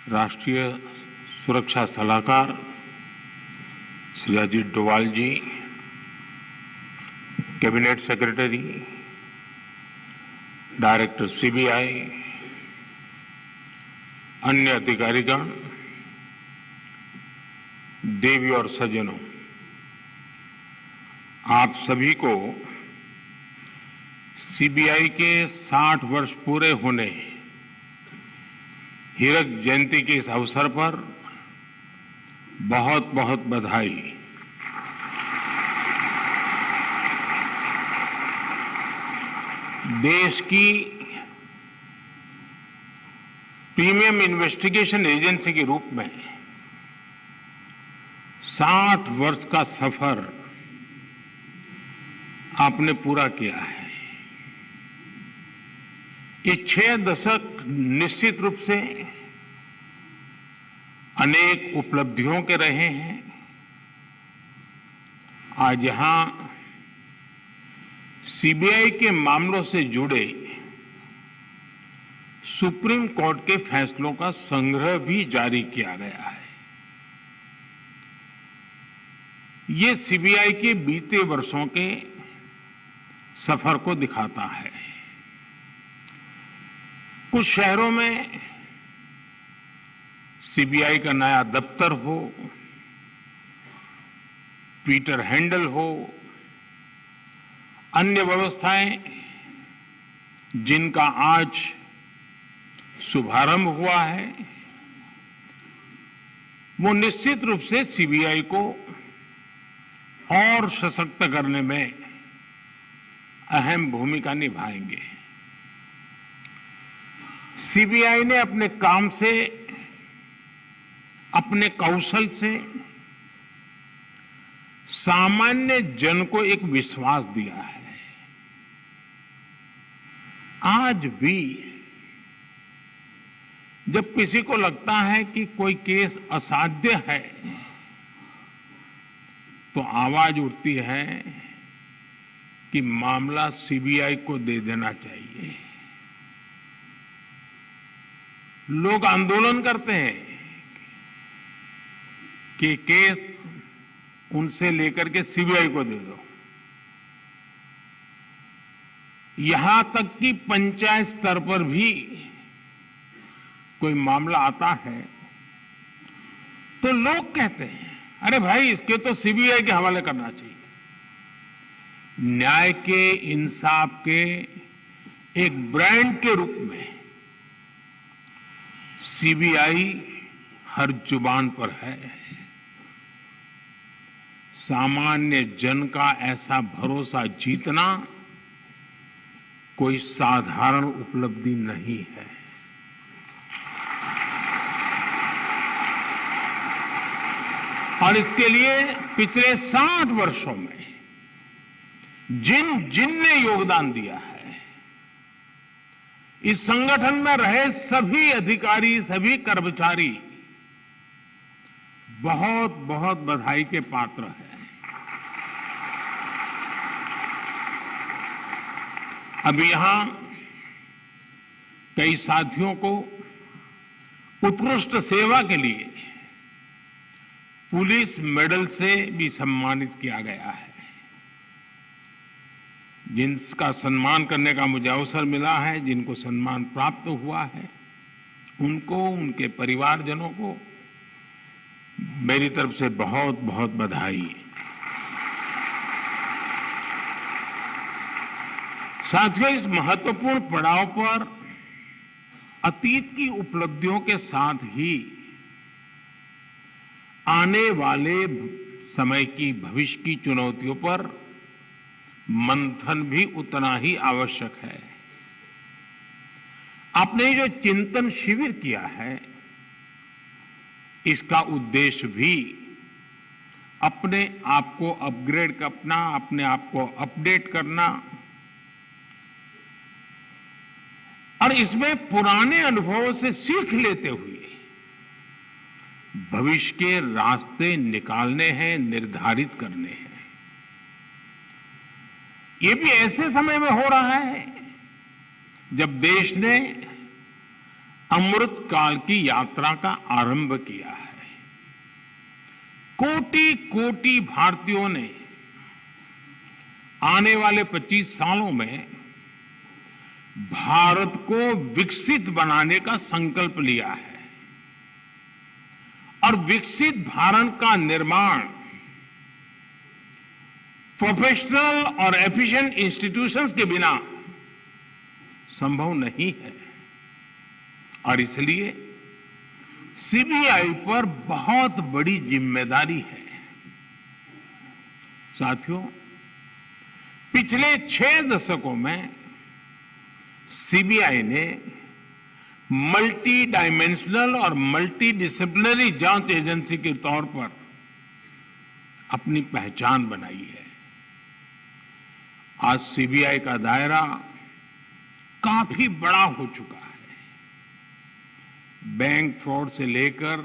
राष्ट्रीय सुरक्षा सलाहकार श्री अजीत डोवाल जी, कैबिनेट सेक्रेटरी, डायरेक्टर सीबीआई, अन्य अधिकारीगण, देवी और सज्जनों, आप सभी को सीबीआई के 60 वर्ष पूरे होने हीरक जयंती के इस अवसर पर बहुत बहुत बधाई। देश की प्रीमियम इन्वेस्टिगेशन एजेंसी के रूप में 60 वर्ष का सफर आपने पूरा किया है। ये 6 दशक निश्चित रूप से अनेक उपलब्धियों के रहे हैं। आज यहां सीबीआई के मामलों से जुड़े सुप्रीम कोर्ट के फैसलों का संग्रह भी जारी किया गया है। ये सीबीआई के बीते वर्षों के सफर को दिखाता है। कुछ शहरों में सीबीआई का नया दफ्तर हो, ट्विटर हैंडल हो, अन्य व्यवस्थाएं जिनका आज शुभारंभ हुआ है, वो निश्चित रूप से सीबीआई को और सशक्त करने में अहम भूमिका निभाएंगे। सीबीआई ने अपने काम से, अपने कौशल से सामान्य जन को एक विश्वास दिया है। आज भी जब किसी को लगता है कि कोई केस असाध्य है, तो आवाज उठती है कि मामला सीबीआई को दे देना चाहिए। लोग आंदोलन करते हैं कि केस उनसे लेकर के सीबीआई को दे दो। यहां तक कि पंचायत स्तर पर भी कोई मामला आता है तो लोग कहते हैं, अरे भाई इसके तो सीबीआई के हवाले करना चाहिए। न्याय के, इंसाफ के एक ब्रांड के रूप में सीबीआई हर जुबान पर है। सामान्य जन का ऐसा भरोसा जीतना कोई साधारण उपलब्धि नहीं है। और इसके लिए पिछले 60 वर्षों में जिनने योगदान दिया है, इस संगठन में रहे सभी अधिकारी, सभी कर्मचारी बहुत बहुत बधाई के पात्र हैं। अभी यहां कई साथियों को उत्कृष्ट सेवा के लिए पुलिस मेडल से भी सम्मानित किया गया है। जिनका सम्मान करने का मुझे अवसर मिला है, जिनको सम्मान प्राप्त हुआ है, उनको, उनके परिवारजनों को मेरी तरफ से बहुत बहुत बधाई। साथियों, इस महत्वपूर्ण पड़ाव पर अतीत की उपलब्धियों के साथ ही आने वाले समय की, भविष्य की चुनौतियों पर मंथन भी उतना ही आवश्यक है। आपने जो चिंतन शिविर किया है, इसका उद्देश्य भी अपने आप को अपग्रेड करना, अपने आप को अपडेट करना और इसमें पुराने अनुभवों से सीख लेते हुए भविष्य के रास्ते निकालने हैं, निर्धारित करने हैं। ये भी ऐसे समय में हो रहा है जब देश ने अमृत काल की यात्रा का आरंभ किया है। कोटि कोटि भारतीयों ने आने वाले 25 सालों में भारत को विकसित बनाने का संकल्प लिया है और विकसित भारत का निर्माण प्रोफेशनल और एफिशिएंट इंस्टीट्यूशंस के बिना संभव नहीं है। और इसलिए सीबीआई पर बहुत बड़ी जिम्मेदारी है। साथियों, पिछले 6 दशकों में सीबीआई ने मल्टी डायमेंशनल और मल्टी डिसिप्लिनरी जांच एजेंसी के तौर पर अपनी पहचान बनाई है। आज सीबीआई का दायरा काफी बड़ा हो चुका है। बैंक फ्रॉड से लेकर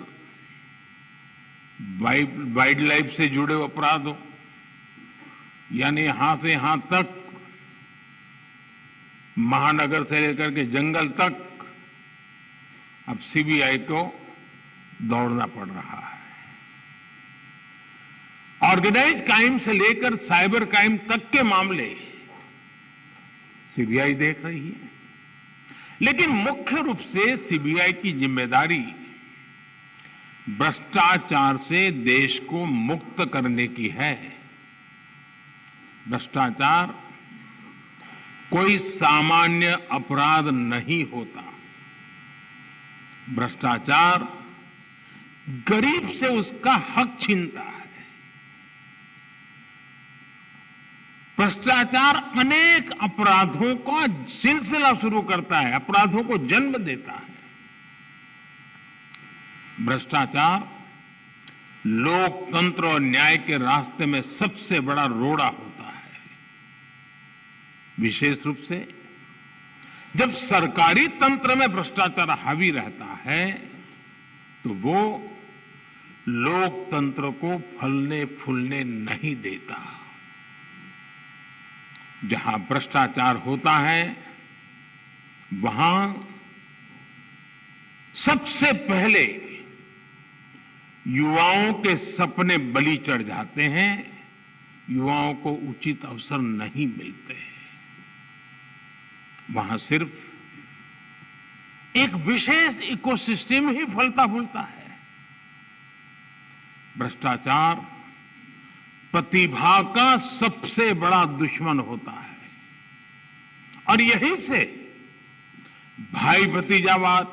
वाइल्ड लाइफ से जुड़े अपराधों, यानी यहां से यहां तक, महानगर से लेकर के जंगल तक अब सीबीआई को दौड़ना पड़ रहा है। ऑर्गेनाइज्ड क्राइम से लेकर साइबर क्राइम तक के मामले सीबीआई देख रही है। लेकिन मुख्य रूप से सीबीआई की जिम्मेदारी भ्रष्टाचार से देश को मुक्त करने की है। भ्रष्टाचार कोई सामान्य अपराध नहीं होता। भ्रष्टाचार गरीब से उसका हक छीनता है। भ्रष्टाचार अनेक अपराधों का सिलसिला शुरू करता है, अपराधों को जन्म देता है। भ्रष्टाचार लोकतंत्र और न्याय के रास्ते में सबसे बड़ा रोड़ा होता है। विशेष रूप से जब सरकारी तंत्र में भ्रष्टाचार हावी रहता है तो वो लोकतंत्र को फलने फूलने नहीं देता। जहां भ्रष्टाचार होता है वहां सबसे पहले युवाओं के सपने बलि चढ़ जाते हैं, युवाओं को उचित अवसर नहीं मिलते। वहां सिर्फ एक विशेष इकोसिस्टम ही फलता फूलता है। भ्रष्टाचार प्रतिभा का सबसे बड़ा दुश्मन होता है और यहीं से भाई भतीजावाद,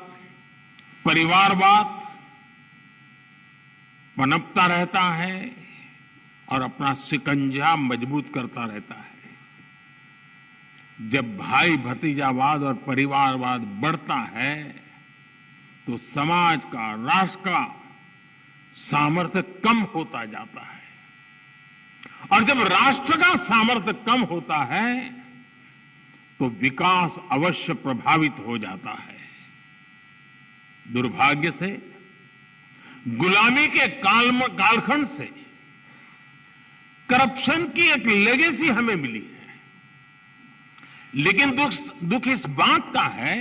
परिवारवाद पनपता रहता है और अपना शिकंजा मजबूत करता रहता है। जब भाई भतीजावाद और परिवारवाद बढ़ता है तो समाज का, राष्ट्र का सामर्थ्य कम होता जाता है और जब राष्ट्र का सामर्थ्य कम होता है तो विकास अवश्य प्रभावित हो जाता है। दुर्भाग्य से गुलामी के कालखंड से करप्शन की एक लेगेसी हमें मिली है। लेकिन दुख इस बात का है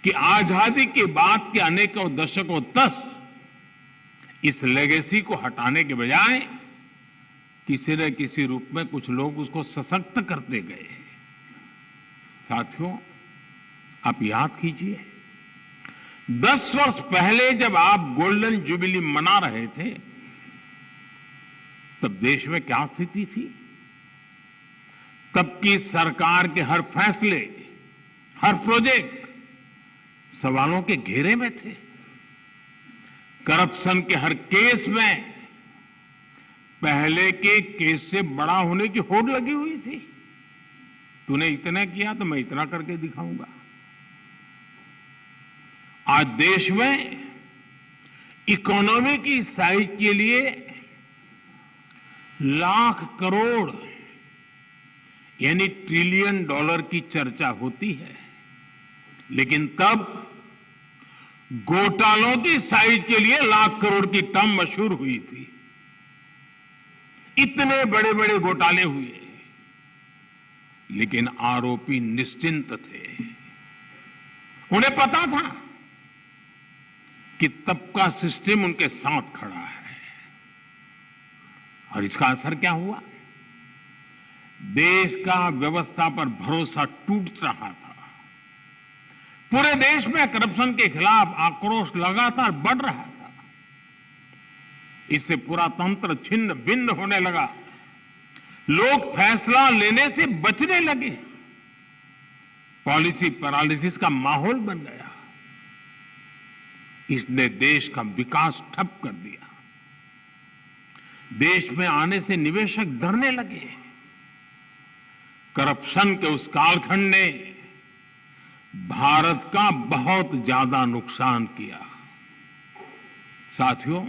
कि आजादी के बाद के अनेकों दशकों तक इस लेगेसी को हटाने के बजाय किसी न किसी रूप में कुछ लोग उसको सशक्त करते गए। साथियों, आप याद कीजिए 10 वर्ष पहले जब आप गोल्डन जुबिली मना रहे थे तब देश में क्या स्थिति थी? तब की सरकार के हर फैसले, हर प्रोजेक्ट सवालों के घेरे में थे। करप्शन के हर केस में पहले के केस से बड़ा होने की होड़ लगी हुई थी। तूने इतना किया तो मैं इतना करके दिखाऊंगा। आज देश में इकोनॉमी की साइज के लिए लाख करोड़ यानी ट्रिलियन डॉलर की चर्चा होती है, लेकिन तब घोटालों की साइज के लिए लाख करोड़ की टर्म मशहूर हुई थी। इतने बड़े बड़े घोटाले हुए, लेकिन आरोपी निश्चिंत थे। उन्हें पता था कि तब का सिस्टम उनके साथ खड़ा है। और इसका असर क्या हुआ? देश का व्यवस्था पर भरोसा टूट रहा था। पूरे देश में करप्शन के खिलाफ आक्रोश लगातार बढ़ रहा था। इससे पूरा तंत्र छिन्न भिन्न होने लगा। लोग फैसला लेने से बचने लगे। पॉलिसी पैरालिसिस का माहौल बन गया। इसने देश का विकास ठप कर दिया। देश में आने से निवेशक डरने लगे। करप्शन के उस कालखंड ने भारत का बहुत ज्यादा नुकसान किया। साथियों,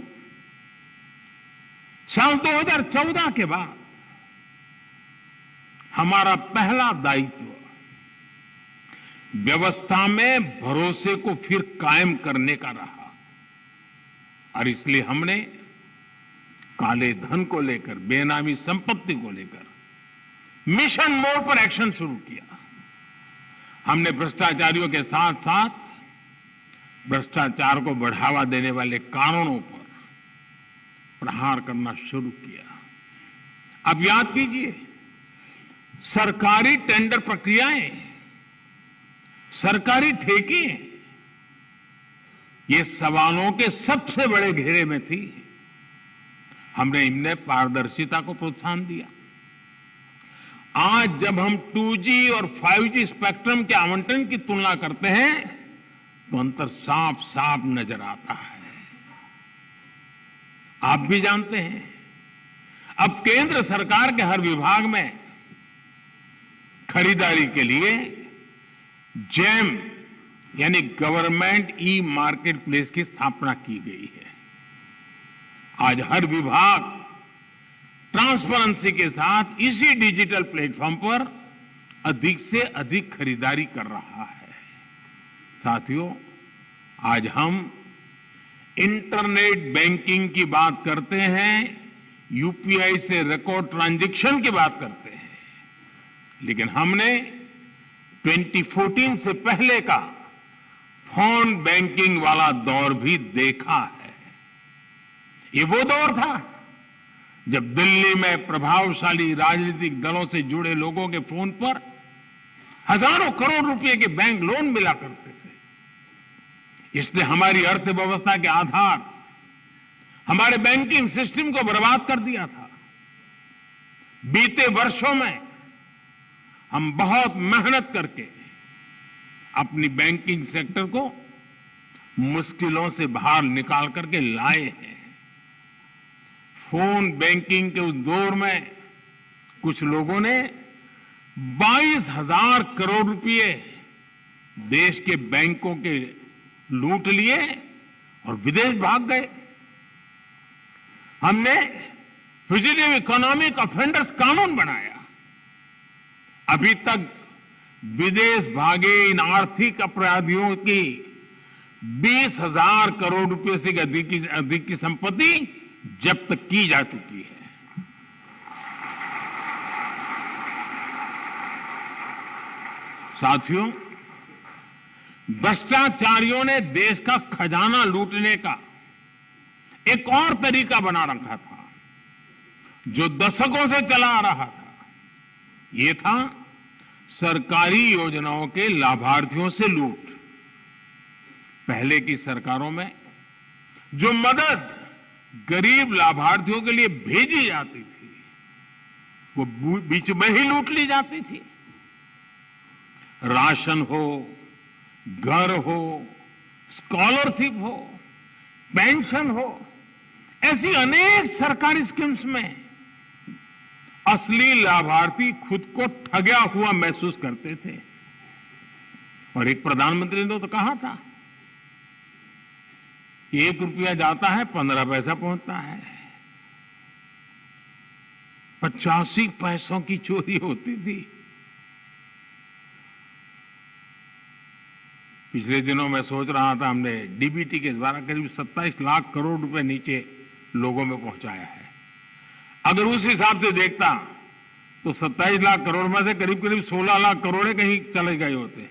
साल 2014 के बाद हमारा पहला दायित्व व्यवस्था में भरोसे को फिर कायम करने का रहा। और इसलिए हमने काले धन को लेकर, बेनामी संपत्ति को लेकर मिशन मोड पर एक्शन शुरू किया। हमने भ्रष्टाचारियों के साथ साथ भ्रष्टाचार को बढ़ावा देने वाले कानूनों पर प्रहार करना शुरू किया। अब याद कीजिए, सरकारी टेंडर प्रक्रियाएं, सरकारी ठेके, ये सवालों के सबसे बड़े घेरे में थी। हमने इनमें पारदर्शिता को प्रोत्साहन दिया। आज जब हम 2G और 5G स्पेक्ट्रम के आवंटन की तुलना करते हैं तो अंतर साफ साफ नजर आता है। आप भी जानते हैं, अब केंद्र सरकार के हर विभाग में खरीदारी के लिए जेम यानी गवर्नमेंट ई मार्केट प्लेस की स्थापना की गई है। आज हर विभाग ट्रांसपेरेंसी के साथ इसी डिजिटल प्लेटफॉर्म पर अधिक से अधिक खरीदारी कर रहा है। साथियों, आज हम इंटरनेट बैंकिंग की बात करते हैं, यूपीआई से रिकॉर्ड ट्रांजैक्शन की बात करते हैं, लेकिन हमने 2014 से पहले का फोन बैंकिंग वाला दौर भी देखा है। ये वो दौर था जब दिल्ली में प्रभावशाली राजनीतिक दलों से जुड़े लोगों के फोन पर हजारों करोड़ रुपए के बैंक लोन मिला करते थे। इसने हमारी अर्थव्यवस्था के आधार, हमारे बैंकिंग सिस्टम को बर्बाद कर दिया था। बीते वर्षों में हम बहुत मेहनत करके अपनी बैंकिंग सेक्टर को मुश्किलों से बाहर निकाल करके लाए हैं। फोन बैंकिंग के उस दौर में कुछ लोगों ने 22,000 करोड़ रुपए देश के बैंकों के लूट लिए और विदेश भाग गए। हमने फ्यूजिटिव इकोनॉमिक ऑफेंडर्स कानून बनाया। अभी तक विदेश भागे इन आर्थिक अपराधियों की 20,000 करोड़ रुपए से अधिक की संपत्ति जब्त की जा चुकी है। साथियों, भ्रष्टाचारियों ने देश का खजाना लूटने का एक और तरीका बना रखा था जो दशकों से चला आ रहा था। ये था सरकारी योजनाओं के लाभार्थियों से लूट। पहले की सरकारों में जो मदद गरीब लाभार्थियों के लिए भेजी जाती थी वो बीच में ही लूट ली जाती थी। राशन हो, घर हो, स्कॉलरशिप हो, पेंशन हो, ऐसी अनेक सरकारी स्कीम्स में असली लाभार्थी खुद को ठगा हुआ महसूस करते थे। और एक प्रधानमंत्री ने तो कहा था, 1 रुपया जाता है 15 पैसा पहुंचता है। 85 पैसों की चोरी होती थी। पिछले दिनों मैं सोच रहा था, हमने डीबीटी के द्वारा करीब 27 लाख करोड़ रुपए नीचे लोगों में पहुंचाया है। अगर उस हिसाब से देखता तो 27 लाख करोड़ में से करीब 16 लाख करोड़ कहीं चले गए होते।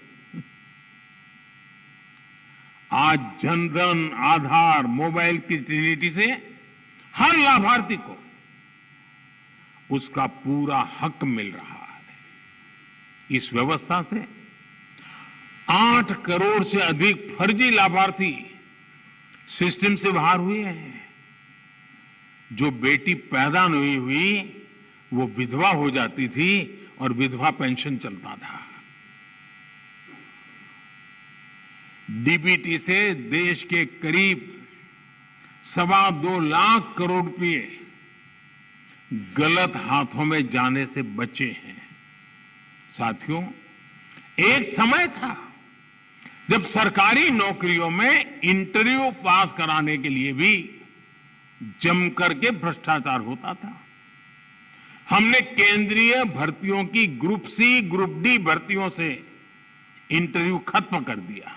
आज जनधन, आधार, मोबाइल की ट्रिनिटी से हर लाभार्थी को उसका पूरा हक मिल रहा है। इस व्यवस्था से 8 करोड़ से अधिक फर्जी लाभार्थी सिस्टम से बाहर हुए हैं। जो बेटी पैदा नहीं हुई वो विधवा हो जाती थी और विधवा पेंशन चलता था। डीबीटी से देश के करीब 2.25 लाख करोड़ रुपए गलत हाथों में जाने से बचे हैं। साथियों, एक समय था जब सरकारी नौकरियों में इंटरव्यू पास कराने के लिए भी जमकर के भ्रष्टाचार होता था। हमने केंद्रीय भर्तियों की ग्रुप सी, ग्रुप डी भर्तियों से इंटरव्यू खत्म कर दिया।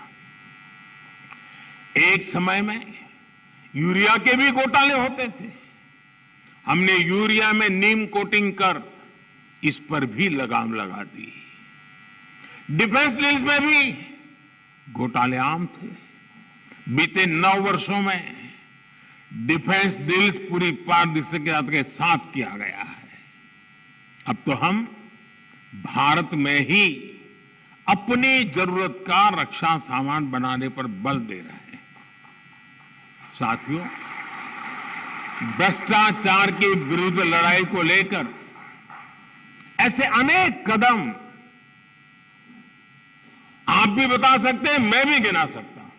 एक समय में यूरिया के भी घोटाले होते थे। हमने यूरिया में नीम कोटिंग कर इस पर भी लगाम लगा दी। डिफेंस लीज में भी घोटाले आम थे। बीते 9 वर्षों में डिफेंस डील्स पूरी पारदर्शिता के साथ किया गया है। अब तो हम भारत में ही अपनी जरूरत का रक्षा सामान बनाने पर बल दे रहे हैं। साथियों, भ्रष्टाचार के विरुद्ध लड़ाई को लेकर ऐसे अनेक कदम आप भी बता सकते हैं, मैं भी गिना सकता हूं।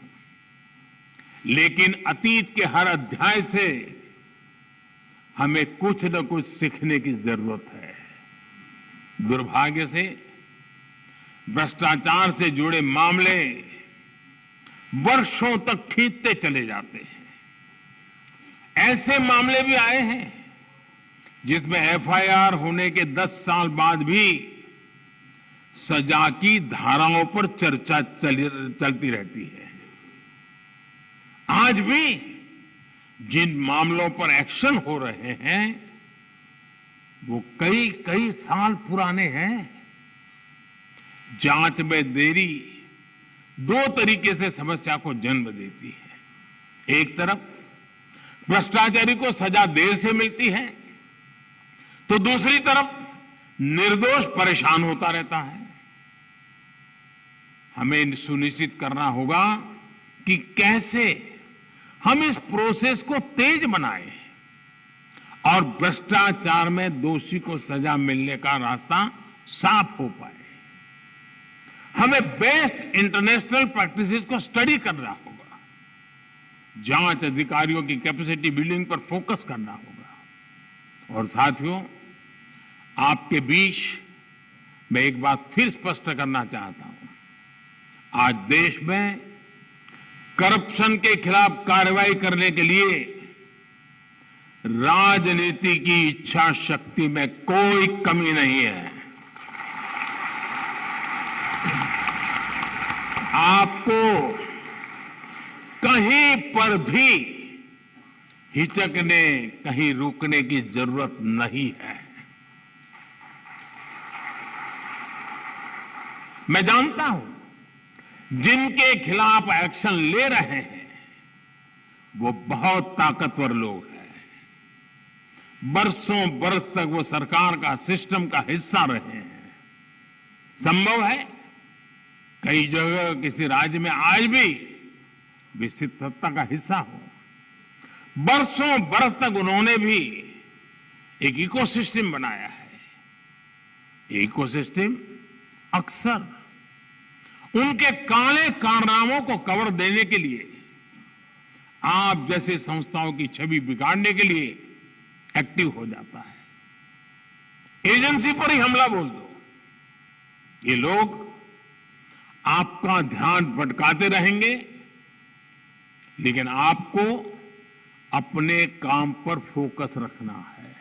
लेकिन अतीत के हर अध्याय से हमें कुछ न कुछ सीखने की जरूरत है। दुर्भाग्य से भ्रष्टाचार से जुड़े मामले वर्षों तक खींचते चले जाते हैं। ऐसे मामले भी आए हैं जिसमें एफआईआर होने के 10 साल बाद भी सजा की धाराओं पर चर्चा चलती रहती है। आज भी जिन मामलों पर एक्शन हो रहे हैं वो कई साल पुराने हैं। जांच में देरी 2 तरीके से समस्या को जन्म देती है। एक तरफ भ्रष्टाचारी को सजा देर से मिलती है तो दूसरी तरफ निर्दोष परेशान होता रहता है। हमें सुनिश्चित करना होगा कि कैसे हम इस प्रोसेस को तेज बनाएं और भ्रष्टाचार में दोषी को सजा मिलने का रास्ता साफ हो पाए। हमें बेस्ट इंटरनेशनल प्रैक्टिसेस को स्टडी करना होगा। जांच अधिकारियों की कैपेसिटी बिल्डिंग पर फोकस करना होगा। और साथियों, आपके बीच मैं एक बात फिर स्पष्ट करना चाहता हूं। आज देश में करप्शन के खिलाफ कार्रवाई करने के लिए राजनीति की इच्छा शक्ति में कोई कमी नहीं है। आपको कहीं पर भी हिचकने, कहीं रुकने की जरूरत नहीं है। मैं जानता हूं जिनके खिलाफ एक्शन ले रहे हैं वो बहुत ताकतवर लोग हैं। बरसों बरस तक वो सरकार का, सिस्टम का हिस्सा रहे हैं। संभव है कई जगह किसी राज्य में आज भी विकसित सत्ता का हिस्सा हो। बरसों बरस तक उन्होंने भी एक इकोसिस्टम बनाया है। इकोसिस्टम अक्सर उनके काले कारनामों को कवर देने के लिए, आप जैसे संस्थाओं की छवि बिगाड़ने के लिए एक्टिव हो जाता है। एजेंसी पर ही हमला बोल दो, ये लोग आपका ध्यान भटकाते रहेंगे, लेकिन आपको अपने काम पर फोकस रखना है।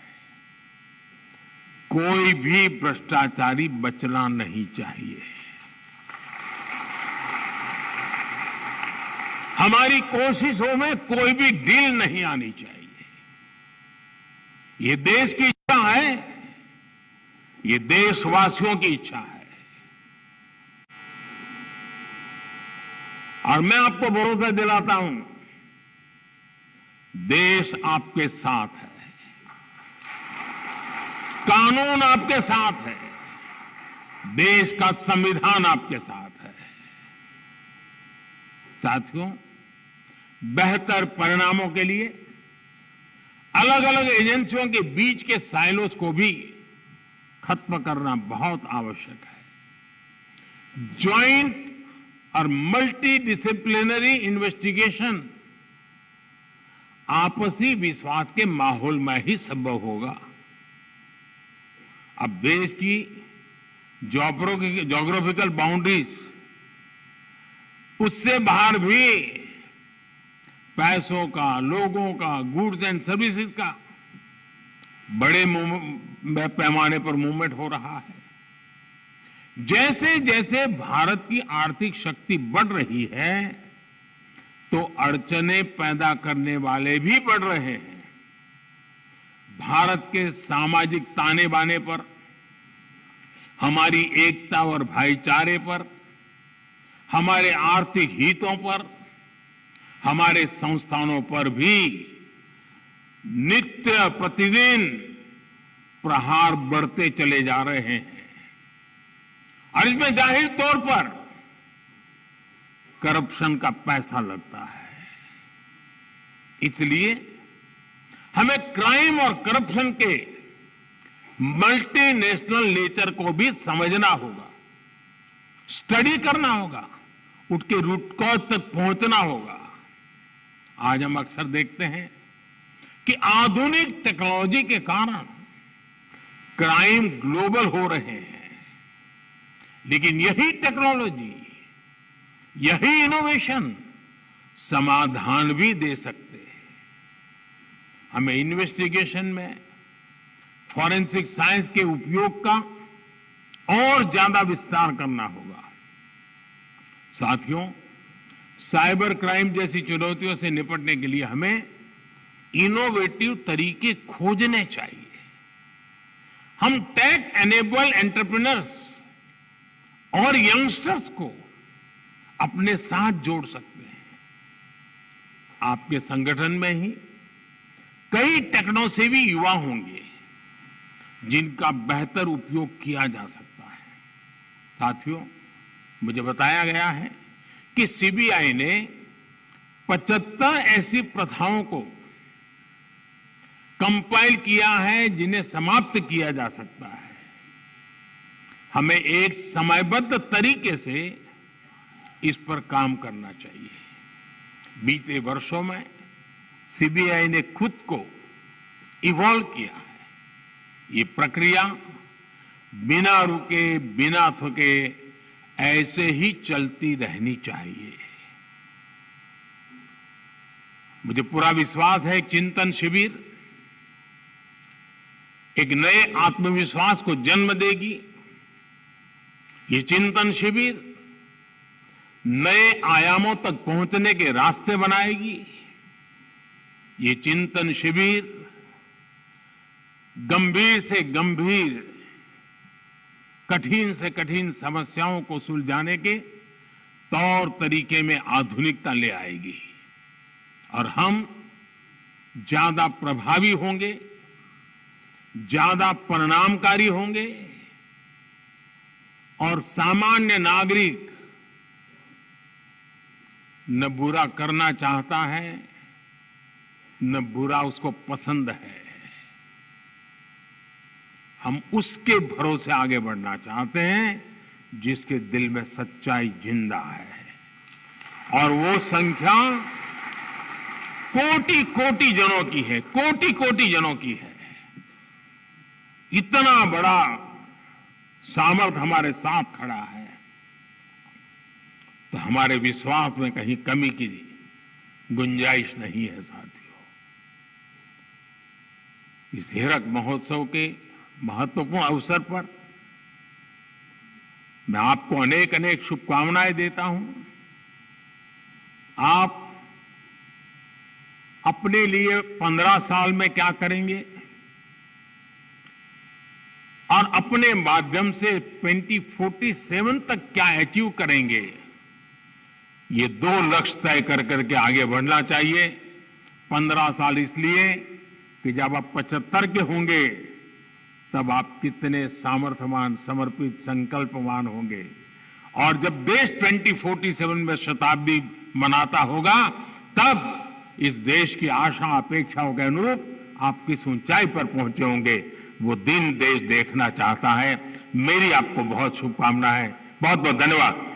कोई भी भ्रष्टाचारी बचना नहीं चाहिए। हमारी कोशिशों में कोई भी डील नहीं आनी चाहिए। ये देश की इच्छा है, ये देशवासियों की इच्छा है। और मैं आपको भरोसा दिलाता हूं, देश आपके साथ है, कानून आपके साथ है, देश का संविधान आपके साथ है। साथियों, बेहतर परिणामों के लिए अलग अलग एजेंसियों के बीच के साइलोज को भी खत्म करना बहुत आवश्यक है। ज्वाइंट और मल्टी डिसिप्लिनरी इन्वेस्टिगेशन आपसी विश्वास के माहौल में ही संभव होगा। अब देश की ज्योग्राफिकल बाउंड्रीज, उससे बाहर भी पैसों का, लोगों का, गुड्स एंड सर्विसेज का बड़े पैमाने पर मूवमेंट हो रहा है। जैसे जैसे भारत की आर्थिक शक्ति बढ़ रही है, तो अड़चनें पैदा करने वाले भी बढ़ रहे हैं। भारत के सामाजिक ताने बाने पर, हमारी एकता और भाईचारे पर, हमारे आर्थिक हितों पर, हमारे संस्थानों पर भी नित्य प्रतिदिन प्रहार बढ़ते चले जा रहे हैं। और इसमें जाहिर तौर पर करप्शन का पैसा लगता है। इसलिए हमें क्राइम और करप्शन के मल्टीनेशनल नेचर को भी समझना होगा, स्टडी करना होगा, उसके रूट कॉज तक पहुंचना होगा। आज हम अक्सर देखते हैं कि आधुनिक टेक्नोलॉजी के कारण क्राइम ग्लोबल हो रहे हैं, लेकिन यही टेक्नोलॉजी, यही इनोवेशन समाधान भी दे सकते हैं। हमें इन्वेस्टिगेशन में फॉरेंसिक साइंस के उपयोग का और ज्यादा विस्तार करना होगा। साथियों, साइबर क्राइम जैसी चुनौतियों से निपटने के लिए हमें इनोवेटिव तरीके खोजने चाहिए। हम टेक एनेबल एंटरप्रेन्योर्स और यंगस्टर्स को अपने साथ जोड़ सकते हैं। आपके संगठन में ही कई टेक्नोसेवी युवा होंगे जिनका बेहतर उपयोग किया जा सकता है। साथियों, मुझे बताया गया है कि सीबीआई ने 75 ऐसी प्रथाओं को कंपाइल किया है जिन्हें समाप्त किया जा सकता है। हमें एक समयबद्ध तरीके से इस पर काम करना चाहिए। बीते वर्षों में सीबीआई ने खुद को इवॉल्व किया है। ये प्रक्रिया बिना रुके, बिना थके ऐसे ही चलती रहनी चाहिए। मुझे पूरा विश्वास है, चिंतन शिविर एक नए आत्मविश्वास को जन्म देगी। ये चिंतन शिविर नए आयामों तक पहुंचने के रास्ते बनाएगी। ये चिंतन शिविर गंभीर से गंभीर, कठिन से कठिन समस्याओं को सुलझाने के तौर तरीके में आधुनिकता ले आएगी और हम ज्यादा प्रभावी होंगे, ज्यादा परिणामकारी होंगे और सामान्य नागरिक न बुरा करना चाहता है, न बुरा उसको पसंद है। हम उसके भरोसे आगे बढ़ना चाहते हैं जिसके दिल में सच्चाई जिंदा है। और वो संख्या कोटि कोटि जनों की है, कोटि कोटि जनों की है। इतना बड़ा सामर्थ्य हमारे साथ खड़ा है, तो हमारे विश्वास में कहीं कमी की गुंजाइश नहीं है। साथियों, इस हीरक महोत्सव के महत्वपूर्ण अवसर पर मैं आपको अनेक अनेक शुभकामनाएं देता हूं। आप अपने लिए 15 साल में क्या करेंगे और अपने माध्यम से 2047 तक क्या अचीव करेंगे, ये 2 लक्ष्य तय कर करके आगे बढ़ना चाहिए। 15 साल इसलिए कि जब आप 75 के होंगे तब आप कितने सामर्थ्यवान, समर्पित, संकल्पवान होंगे। और जब देश 2047 में शताब्दी मनाता होगा तब इस देश की आशा अपेक्षाओं के अनुरूप आप किस ऊंचाई पर पहुंचे होंगे, वो दिन देश देखना चाहता है। मेरी आपको बहुत शुभकामनाएं। बहुत बहुत धन्यवाद।